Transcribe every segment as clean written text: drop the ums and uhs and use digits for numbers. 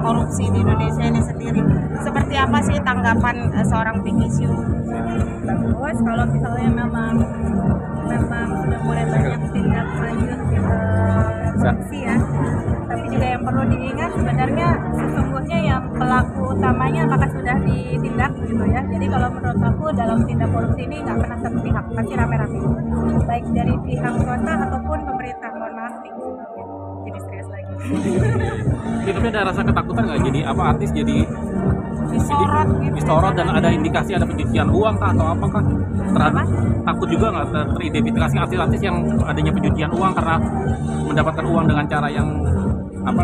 korupsi di Indonesia ini sendiri. Seperti apa sih tanggapan seorang Vicky Shu? Bagus kalau misalnya memang sudah mulai banyak tindak lanjut korupsi ya. Tapi juga yang perlu diingat sebenarnya sesungguhnya yang pelaku utamanya apakah sudah ditindak gitu ya. Jadi kalau menurut aku dalam tindak korupsi ini nggak pernah satu pihak, pasti rame-rame. Baik dari pihak swasta ataupun pemerintah. Mohon maaf nih. Jadi serius lagi. Tapi ada rasa ketakutan nggak jadi apa artis jadi Disorot gitu. disorot dan ada indikasi ada pencucian uang kah atau apakah terhadap takut juga nggak teridentifikasi artis-artis yang adanya pencucian uang karena mendapatkan uang dengan cara yang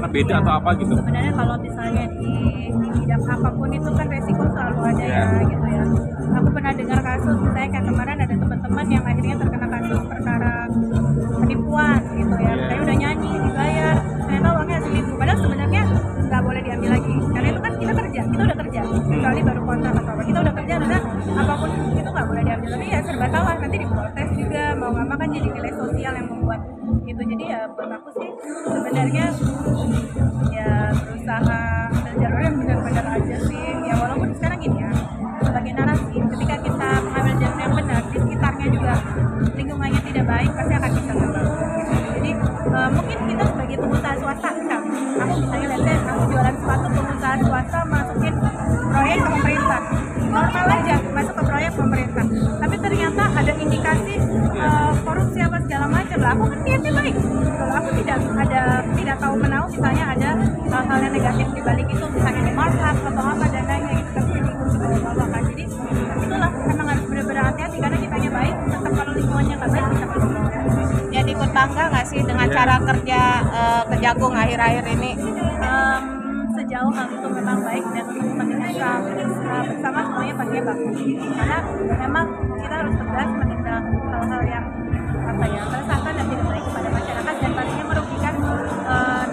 beda atau apa gitu? Sebenarnya kalau misalnya di bidang apapun itu kan resiko selalu ada ya gitu ya. Aku pernah dengar kasus misalnya kayak kemarin ada teman-teman yang akhirnya terkena kasus perkara penipuan gitu ya. Saya udah nyanyi dibayar, ternyata uangnya seribu. Padahal sebenarnya nggak boleh diambil lagi karena itu kan kita udah kerja kecuali baru kontrak atau apa, kita udah kerja karena apapun itu nggak boleh diambil. Tapi ya serba salah, nanti diprotes juga mau nggak mau kan jadi nilai sosial yang membuat itu. Jadi ya buat aku sih sebenarnya ya berusaha ambil jalur yang benar-benar aja sih ya, walaupun sekarang gini ya sebagai narasi ketika kita mengambil jalur yang benar di sekitarnya juga lingkungannya tidak baik pasti akan bisa terganggu. Jadi mungkin kita sebagai pengusaha swasta aku misalnya lihat aku jualan sepatu, pengusaha swasta masukin proyek ke pemerintah normal aja masuk ke proyek pemerintah, tapi ternyata ada indikasi korupsi apa segala macam lah, aku kan niatnya baik kalau aku tidak tahu menahu misalnya ada hal-hal yang negatif di balik itu, misalnya di markup atau apa dan lainnya itu tapi diikut ke bawah kan. Jadi itulah memang harus benar-benar hati-hati karena kitanya baik tetap kalau lingkungannya nggak baik bisa ke bawah. Jadi ikut bangga nggak sih dengan cara kerja Kejagung akhir-akhir ini? Sejauh hal itu memang baik dan untuk kepentingan bersama semuanya pastinya bagus karena memang kita harus tegas menindak hal-hal yang meresahkan dan tidak baik kepada masyarakat dan pastinya merugikan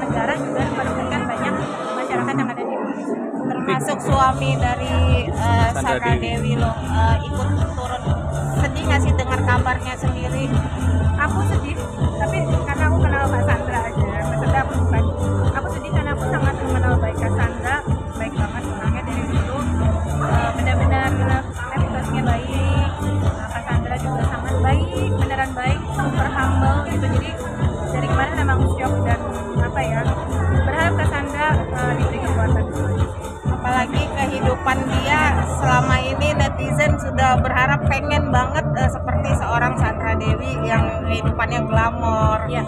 negara juga merugikan banyak masyarakat yang ada di Indonesia. Termasuk suami dari Sandra Dewi loh ikut turun. Sedih nggak sih dengar kabarnya sendiri? Aku sedih, tapi karena aku kenal Kak Sandra aja, maksudnya aku bukan. Aku sedih karena aku sangat mengenal baik Kak Sandra, baik banget orangnya dari dulu, benar-benar reputasinya baik. Kak Sandra juga sangat baik, beneran baik, super humble gitu. Jadi dari kemarin memang shock dan berharap Kak Sandra diberi kekuatan. Apalagi kehidupan dia selama ini netizen sudah berharap pengen banget seperti seorang Sandra Dewi yang kehidupannya glamor. Ya,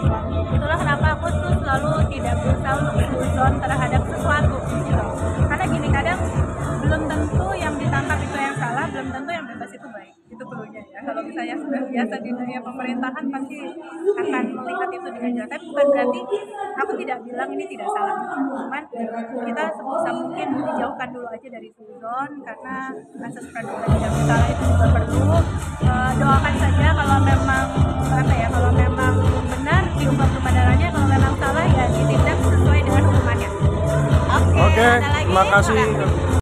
itulah kenapa aku tuh selalu tidak berusaha untuk berzon terhadap sesuatu gitu. Karena gini, kadang belum tentu yang ditangkap itu yang salah, belum tentu yang bebas itu baik. Itu perlunya ya. Kalau misalnya sudah biasa di dunia pemerintahan pasti akan melihat itu dengan jelas. Tapi bukan berarti aku tidak bilang ini tidak salah. Cuman kita sebisa mungkin dijauhkan dulu aja dari suzon karena asas praduga tidak bersalah itu juga perlu. Doakan saja kalau memang kalau memang benar diungkap kebenarannya, kalau memang salah ya ditindak sesuai dengan hukumannya. Oke, terima kasih.